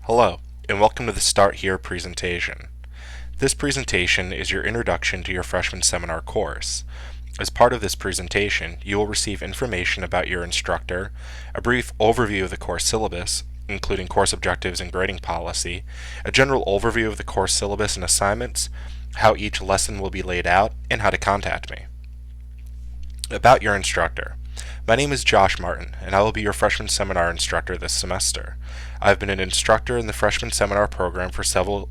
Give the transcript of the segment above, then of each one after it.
Hello, and welcome to the Start Here presentation. This presentation is your introduction to your freshman seminar course. As part of this presentation, you will receive information about your instructor, a brief overview of the course syllabus, including course objectives and grading policy, a general overview of the course syllabus and assignments, how each lesson will be laid out, and how to contact me. About your instructor. My name is Josh Martin, and I will be your freshman seminar instructor this semester. I've been an instructor in the freshman seminar program for several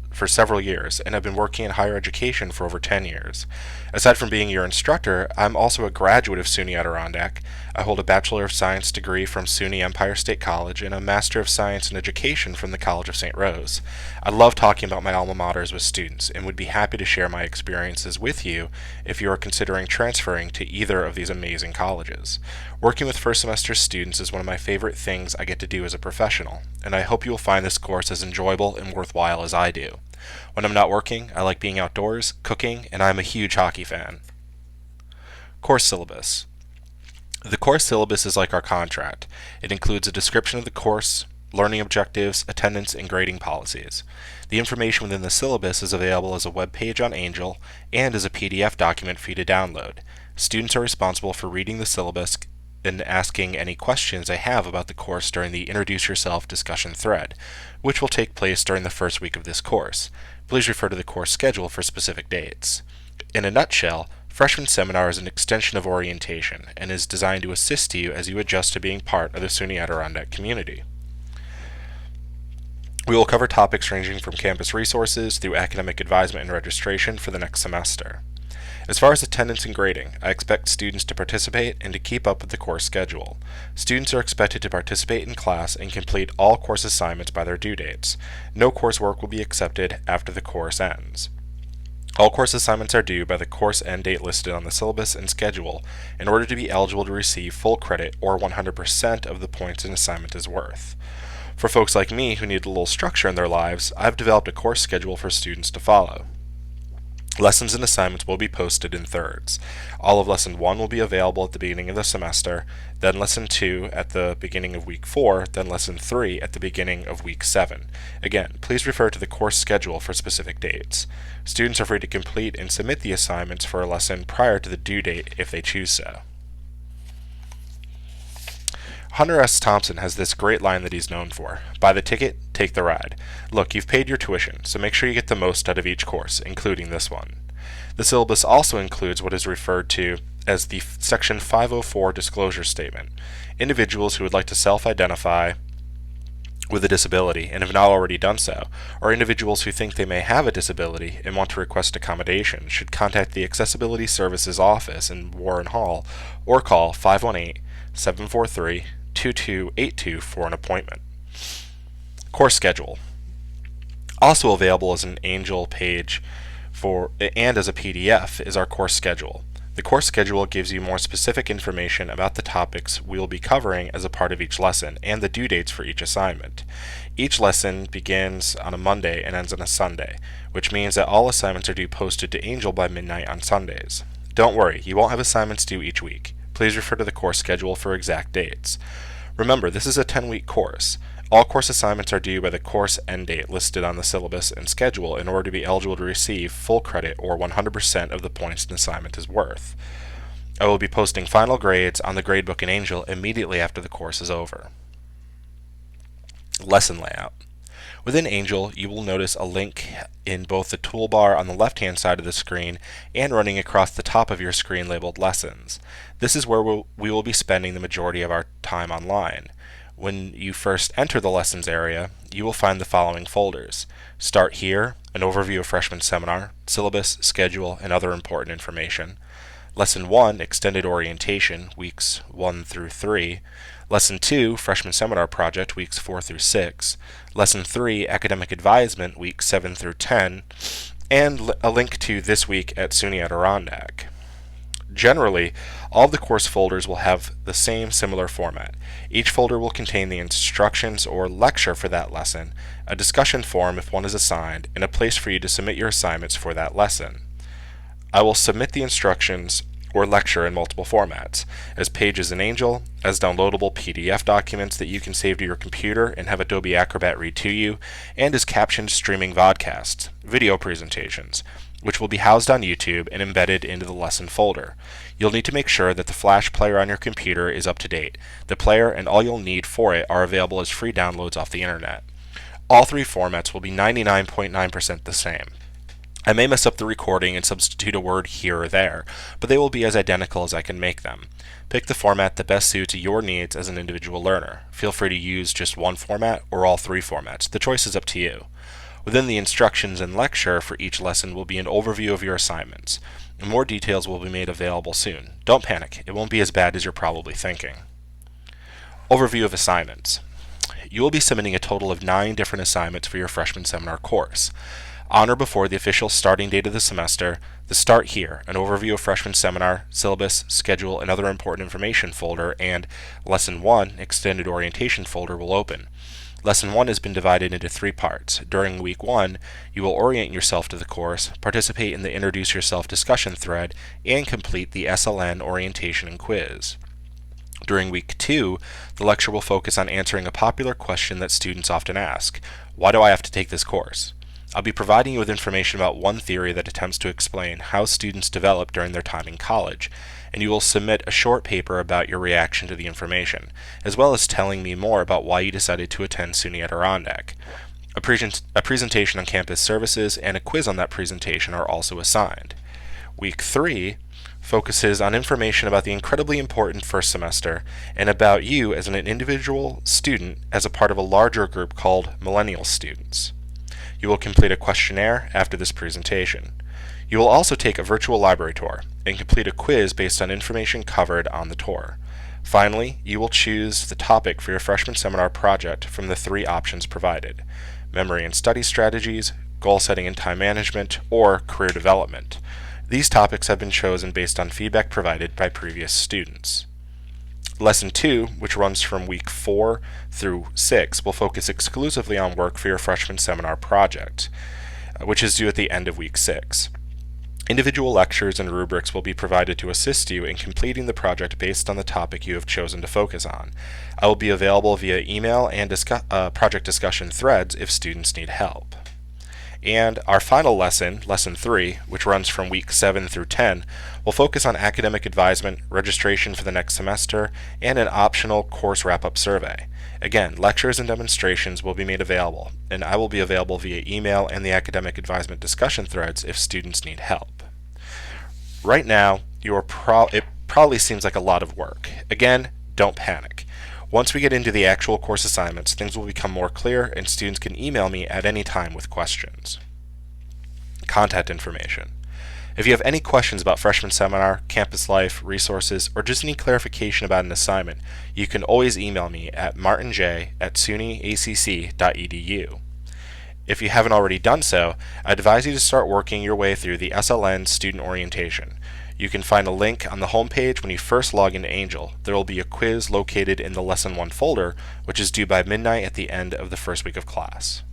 years, and have been working in higher education for over 10 years. Aside from being your instructor, I'm also a graduate of SUNY Adirondack. I hold a Bachelor of Science degree from SUNY Empire State College and a Master of Science in Education from the College of St. Rose. I love talking about my alma maters with students and would be happy to share my experiences with you if you are considering transferring to either of these amazing colleges. Working with first semester students is one of my favorite things I get to do as a professional, and I hope you will find this course as enjoyable and worthwhile as I do. When I'm not working, I like being outdoors, cooking, and I'm a huge hockey fan. Course syllabus. The course syllabus is like our contract. It includes a description of the course, learning objectives, attendance, and grading policies. The information within the syllabus is available as a web page on Angel and as a PDF document for you to download. Students are responsible for reading the syllabus and asking any questions they have about the course during the Introduce Yourself discussion thread, which will take place during the first week of this course. Please refer to the course schedule for specific dates. In a nutshell, Freshman Seminar is an extension of orientation and is designed to assist you as you adjust to being part of the SUNY Adirondack community. We will cover topics ranging from campus resources through academic advisement and registration for the next semester. As far as attendance and grading, I expect students to participate and to keep up with the course schedule. Students are expected to participate in class and complete all course assignments by their due dates. No coursework will be accepted after the course ends. All course assignments are due by the course end date listed on the syllabus and schedule in order to be eligible to receive full credit or 100% of the points an assignment is worth. For folks like me who need a little structure in their lives, I've developed a course schedule for students to follow. Lessons and assignments will be posted in thirds. All of Lesson 1 will be available at the beginning of the semester, then Lesson 2 at the beginning of Week 4, then Lesson 3 at the beginning of Week 7. Again, please refer to the course schedule for specific dates. Students are free to complete and submit the assignments for a lesson prior to the due date if they choose so. Hunter S. Thompson has this great line that he's known for. Buy the ticket, take the ride. Look, you've paid your tuition, so make sure you get the most out of each course, including this one. The syllabus also includes what is referred to as the Section 504 disclosure statement. Individuals who would like to self-identify with a disability and have not already done so, or individuals who think they may have a disability and want to request accommodation should contact the Accessibility Services Office in Warren Hall or call 518-743-2282 for an appointment. Course schedule. Also available as an Angel page and as a PDF is our course schedule. The course schedule gives you more specific information about the topics we will be covering as a part of each lesson and the due dates for each assignment. Each lesson begins on a Monday and ends on a Sunday, which means that all assignments are due posted to Angel by midnight on Sundays. Don't worry, you won't have assignments due each week. Please refer to the course schedule for exact dates. Remember, this is a 10-week course. All course assignments are due by the course end date listed on the syllabus and schedule in order to be eligible to receive full credit or 100% of the points an assignment is worth. I will be posting final grades on the gradebook in Angel immediately after the course is over. Lesson layout. Within Angel, you will notice a link in both the toolbar on the left-hand side of the screen and running across the top of your screen labeled Lessons. This is where we will be spending the majority of our time online. When you first enter the Lessons area, you will find the following folders. Start Here, an overview of Freshman Seminar, syllabus, schedule, and other important information. Lesson 1, Extended Orientation, weeks 1 through 3. Lesson 2, Freshman Seminar Project, weeks 4 through 6. Lesson 3, Academic Advisement, weeks 7 through 10. And a link to This Week at SUNY Adirondack. Generally, all of the course folders will have the same similar format. Each folder will contain the instructions or lecture for that lesson, a discussion forum if one is assigned, and a place for you to submit your assignments for that lesson. I will submit the instructions or lecture in multiple formats, as pages in Angel, as downloadable PDF documents that you can save to your computer and have Adobe Acrobat read to you, and as captioned streaming vodcasts, video presentations, which will be housed on YouTube and embedded into the lesson folder. You'll need to make sure that the Flash player on your computer is up to date. The player and all you'll need for it are available as free downloads off the internet. All three formats will be 99.9% the same. I may mess up the recording and substitute a word here or there, but they will be as identical as I can make them. Pick the format that best suits your needs as an individual learner. Feel free to use just one format or all three formats. The choice is up to you. Within the instructions and lecture for each lesson will be an overview of your assignments. More details will be made available soon. Don't panic, it won't be as bad as you're probably thinking. Overview of assignments. You will be submitting a total of 9 different assignments for your freshman seminar course. On or before the official starting date of the semester, the Start Here, an overview of freshman seminar, syllabus, schedule, and other important information folder, and Lesson 1, Extended Orientation folder will open. Lesson 1 has been divided into 3 parts. During Week 1, you will orient yourself to the course, participate in the Introduce Yourself discussion thread, and complete the SLN orientation and quiz. During Week 2, the lecture will focus on answering a popular question that students often ask: why do I have to take this course? I'll be providing you with information about one theory that attempts to explain how students develop during their time in college, and you will submit a short paper about your reaction to the information, as well as telling me more about why you decided to attend SUNY Adirondack. A presentation on campus services and a quiz on that presentation are also assigned. Week 3 focuses on information about the incredibly important first semester and about you as an individual student as a part of a larger group called Millennial Students. You will complete a questionnaire after this presentation. You will also take a virtual library tour and complete a quiz based on information covered on the tour. Finally, you will choose the topic for your freshman seminar project from the 3 options provided: memory and study strategies, goal setting and time management, or career development. These topics have been chosen based on feedback provided by previous students. Lesson 2, which runs from Week 4 through 6, will focus exclusively on work for your freshman seminar project, which is due at the end of Week 6. Individual lectures and rubrics will be provided to assist you in completing the project based on the topic you have chosen to focus on. I will be available via email and project discussion threads if students need help. And our final lesson, Lesson 3, which runs from Week 7 through 10, will focus on academic advisement, registration for the next semester, and an optional course wrap-up survey. Again, lectures and demonstrations will be made available, and I will be available via email and the academic advisement discussion threads if students need help. Right now, it probably seems like a lot of work. Again, don't panic. Once we get into the actual course assignments, things will become more clear and students can email me at any time with questions. Contact information. If you have any questions about freshman seminar, campus life, resources, or just any clarification about an assignment, you can always email me at martinj@sunyacc.edu. If you haven't already done so, I advise you to start working your way through the SLN student orientation. You can find a link on the homepage when you first log into Angel. There will be a quiz located in the Lesson 1 folder, which is due by midnight at the end of the first week of class.